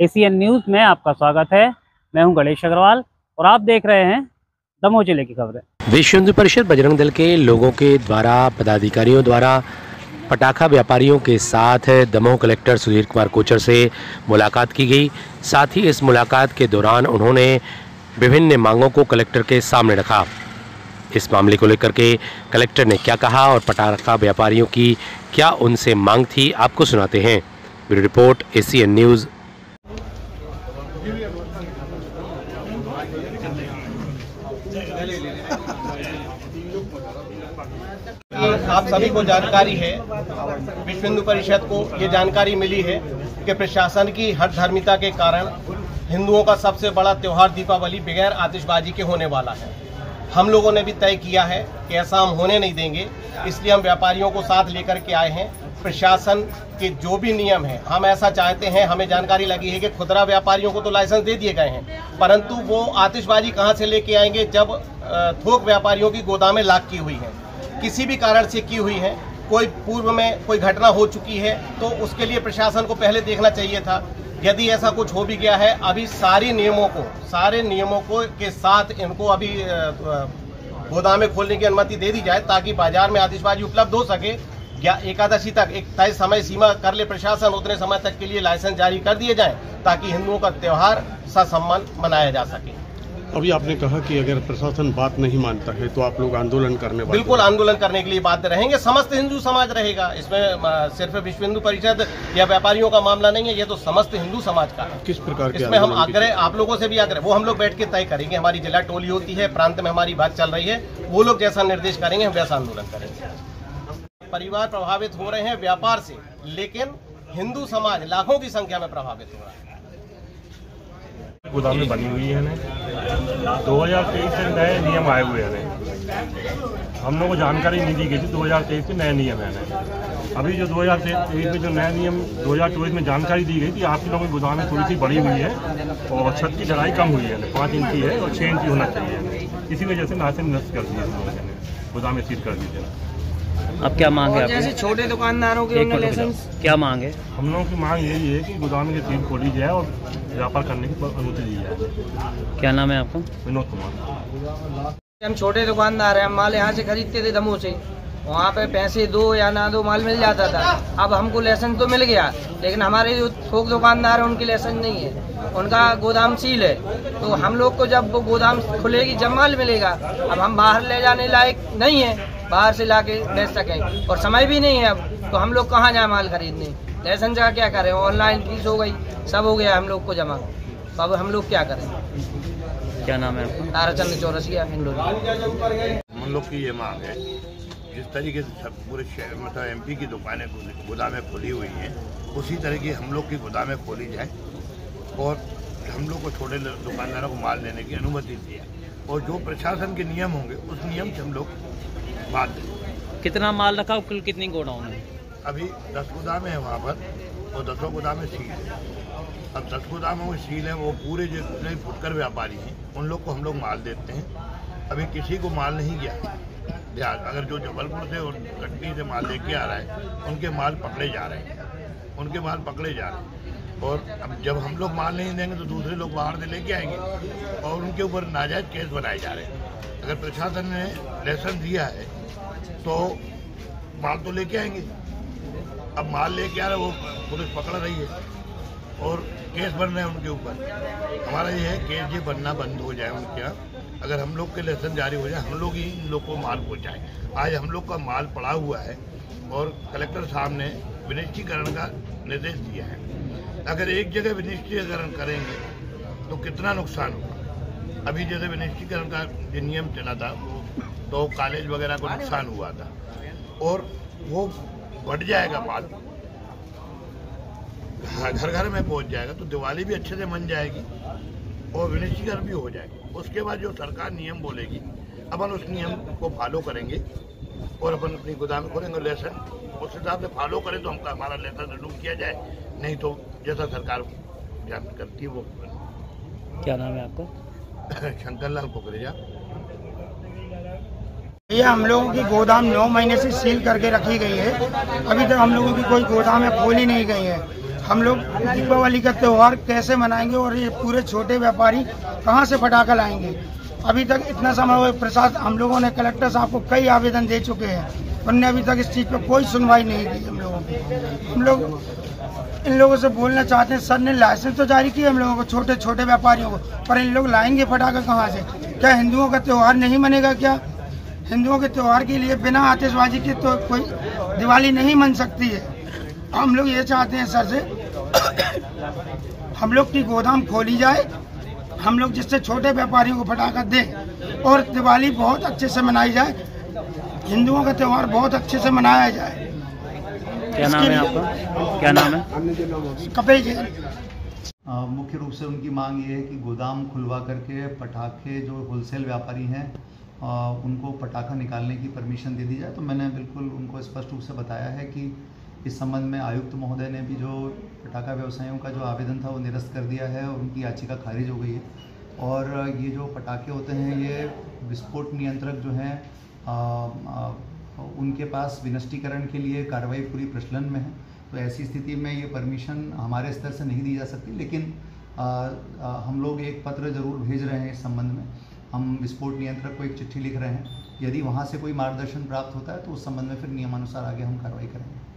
ACN news में आपका स्वागत है। मैं हूं गणेश अग्रवाल और आप देख रहे हैं दमोह जिले की खबरें। विश्व हिंदू परिषद बजरंग दल के लोगों के द्वारा पदाधिकारियों द्वारा पटाखा व्यापारियों के साथ दमोह कलेक्टर सुधीर कुमार कोचर से मुलाकात की गई। साथ ही इस मुलाकात के दौरान उन्होंने विभिन्न मांगों को कलेक्टर के सामने रखा। इस मामले को लेकर के कलेक्टर ने क्या कहा और पटाखा व्यापारियों की क्या उनसे मांग थी, आपको सुनाते हैं। Bureau report, ACN news. आप सभी को जानकारी है, विश्व हिंदू परिषद को ये जानकारी मिली है कि प्रशासन की हठधर्मिता के कारण हिंदुओं का सबसे बड़ा त्यौहार दीपावली बगैर आतिशबाजी के होने वाला है। हम लोगों ने भी तय किया है कि ऐसा हम होने नहीं देंगे, इसलिए हम व्यापारियों को साथ लेकर के आए हैं। प्रशासन के जो भी नियम हैं, हम ऐसा चाहते हैं, हमें जानकारी लगी है कि खुदरा व्यापारियों को तो लाइसेंस दे दिए गए हैं, परंतु वो आतिशबाजी कहाँ से लेके आएंगे जब थोक व्यापारियों की गोदामें लाक की हुई हैं, किसी भी कारण से की हुई है, कोई पूर्व में कोई घटना हो चुकी है, तो उसके लिए प्रशासन को पहले देखना चाहिए था। यदि ऐसा कुछ हो भी गया है, अभी सारे नियमों को के साथ इनको अभी गोदामें खोलने की अनुमति दे दी जाए ताकि बाजार में आतिशबाजी उपलब्ध हो सके। या एकादशी तक एक तय समय सीमा कर ले प्रशासन, उतने समय तक के लिए लाइसेंस जारी कर दिए जाएं ताकि हिंदुओं का त्यौहार ससम्मान मनाया जा सके। अभी आपने कहा कि अगर प्रशासन बात नहीं मानता है तो आप लोग आंदोलन करने वाले? बिल्कुल, आंदोलन करने के लिए बाध्य रहेंगे। समस्त हिंदू समाज रहेगा इसमें, सिर्फ विश्व हिंदू परिषद या व्यापारियों का मामला नहीं है, ये तो समस्त हिंदू समाज का है। किस प्रकार के इसमें हम आग्रह आप लोगों से भी आग्रह, वो हम लोग बैठ के तय करेंगे। हमारी जिला टोली होती है, प्रांत में हमारी बात चल रही है, वो लोग जैसा निर्देश करेंगे हम वैसा आंदोलन करेंगे। परिवार प्रभावित हो रहे हैं व्यापार से, लेकिन हिंदू समाज लाखों की संख्या में प्रभावित हो रहा है। गोदामें बनी हुई है, 2023 से नए नियम आए हुए हैं। हम लोग को जानकारी नहीं दी गई थी, 2023 से नए नियम है। अभी जो 2023 में जो नए नियम 2024 में जानकारी दी गई थी, आप लोगों की गोदामें थोड़ी सी बड़ी हुई है और छत की चढ़ाई कम हुई है, 5 इंच की है और 6 इंच की होना चाहिए। इसी वजह से लाइसेंस नष्ट कर दिए, गोदामें सील कर दीजिए। अब क्या मांग है? जैसे छोटे दुकानदारों के लाइसेंस क्या मांग है? हम लोगों की मांग यही है कि गोदाम की सील खोली जाए और व्यापार करने की अनुमति दी जाए। क्या नाम है आपका? विनोद कुमार। हम छोटे दुकानदार हैं, हम माल यहाँ से खरीदते थे दमोह से, वहाँ पे पैसे दो या ना दो माल मिल जाता था। अब हमको लाइसेंस तो मिल गया, लेकिन हमारे जो थोक दुकानदार हैं उनकी लाइसेंस नहीं है, उनका गोदाम सील है। तो हम लोग को जब वो गोदाम खुलेगी जब माल मिलेगा। अब हम बाहर ले जाने लायक नहीं है, बाहर से लाके बेच सकें, और समय भी नहीं है अब, तो हम लोग कहाँ जाए माल खरीदने? लाइसेंस का क्या करें? ऑनलाइन फीस हो गई, सब हो गया हम लोग को जमा, तो अब हम लोग क्या करें? क्या नाम है आपका? ताराचंद चौरसिया, हिंडोली। हम लोग की ये मांग है, जिस तरीके से सब पूरे शहर मतलब एमपी की दुकानें गोदामें खुली हुई हैं, उसी तरह की हम लोग की गोदामें खोली जाए और हम लोग को छोटे दुकानदारों को माल लेने की अनुमति दी है, और जो प्रशासन के नियम होंगे उस नियम से हम लोग बात दें। कितना माल रखा, कुल कितनी गोडाउन है? अभी 10 गोदामें हैं वहाँ पर, और 10 गोदामें सील है। अब 10 गोदामों में सील है, वो पूरे जितने फुटकर व्यापारी हैं उन लोग को हम लोग माल देते हैं। अभी किसी को माल नहीं गया ध्यान, अगर जो जबलपुर से और कटनी से माल लेके आ रहा है उनके माल पकड़े जा रहे हैं, और अब जब हम लोग माल नहीं देंगे तो दूसरे लोग बाहर से लेके आएंगे और उनके ऊपर नाजायज केस बनाए जा रहे हैं। अगर प्रशासन ने लाइसेंस दिया है तो माल तो लेके आएंगे, अब माल लेके आ रहे वो पुलिस पकड़ रही है और केस बन रहे हैं उनके ऊपर। हमारा ये है केस ये बनना बंद हो जाए उनके यहाँ, अगर हम लोग के लाइसेंस जारी हो जाए, हम लोग ही इन लोग को माल पहुँचाएँ। आज हम लोग का माल पड़ा हुआ है और कलेक्टर साहब ने विनिश्चीकरण का निर्देश दिया है। अगर एक जगह विनिश्चीकरण करेंगे तो कितना नुकसान होगा। अभी जैसे विनिश्चीकरण का जो नियम चला था तो कॉलेज वगैरह को नुकसान हुआ था, और वो बढ़ जाएगा माल, घर घर में पहुंच जाएगा, तो दिवाली भी अच्छे से मन जाएगी और विनिश्चीकरण भी हो जाएगी। उसके बाद जो सरकार नियम बोलेगी अपन उस नियम को फॉलो करेंगे और अपन अपनी गोदाम खोलेंगे। लाइसेंस उस हिसाब से फॉलो करें तो हमका हमारा लाइसेंस रिन्यू किया जाए, नहीं तो जैसा सरकार जान करती है वो। क्या नाम है आपका? शंकर लाल कुकरेजा। ये हम लोगों की गोदाम 9 महीने से सील करके रखी गई है, अभी तक हम लोगों की कोई गोदाम खोली नहीं गई है। हम लोग दीपावली का त्यौहार कैसे मनाएंगे और ये पूरे छोटे व्यापारी कहाँ से पटाखा लाएंगे। अभी तक इतना समय हुआ प्रशासन, हम लोगों ने कलेक्टर साहब को कई आवेदन दे चुके हैं, उन्होंने अभी तक इस चीज़ पर कोई सुनवाई नहीं की हम लोगों को। हम लोग इन लोगों से बोलना चाहते हैं, सर ने लाइसेंस तो जारी किया हम लोगों को, छोटे छोटे व्यापारियों को, पर इन लोग लाएंगे पटाखा कहाँ से? क्या हिंदुओं का त्यौहार नहीं मनेगा क्या? हिंदुओं के त्यौहार के लिए बिना आतिशबाजी के तो कोई दिवाली नहीं मन सकती है। हम लोग ये चाहते हैं सर से, हम लोग की गोदाम खोली जाए, हम लोग जिससे छोटे व्यापारियों को पटाखा दें और दिवाली बहुत अच्छे से मनाई जाए, हिंदुओं का त्यौहार बहुत अच्छे से मनाया जाए। क्या नाम है आपका? क्या नाम है? कपिल जी। मुख्य रूप से उनकी मांग ये है कि गोदाम खुलवा करके पटाखे जो होलसेल व्यापारी हैं उनको पटाखा निकालने की परमिशन दे दी जाए। तो मैंने बिल्कुल उनको स्पष्ट रूप से बताया है कि इस संबंध में आयुक्त महोदय ने भी जो पटाखा व्यवसायियों का जो आवेदन था वो निरस्त कर दिया है और उनकी याचिका खारिज हो गई है। और ये जो पटाखे होते हैं ये विस्फोट नियंत्रक जो हैं उनके पास विनष्टीकरण के लिए कार्रवाई पूरी प्रचलन में है। तो ऐसी स्थिति में ये परमिशन हमारे स्तर से नहीं दी जा सकती, लेकिन हम लोग एक पत्र ज़रूर भेज रहे हैं इस संबंध में। हम विस्फोट नियंत्रक को एक चिट्ठी लिख रहे हैं, यदि वहाँ से कोई मार्गदर्शन प्राप्त होता है तो उस संबंध में फिर नियमानुसार आगे हम कार्रवाई करेंगे।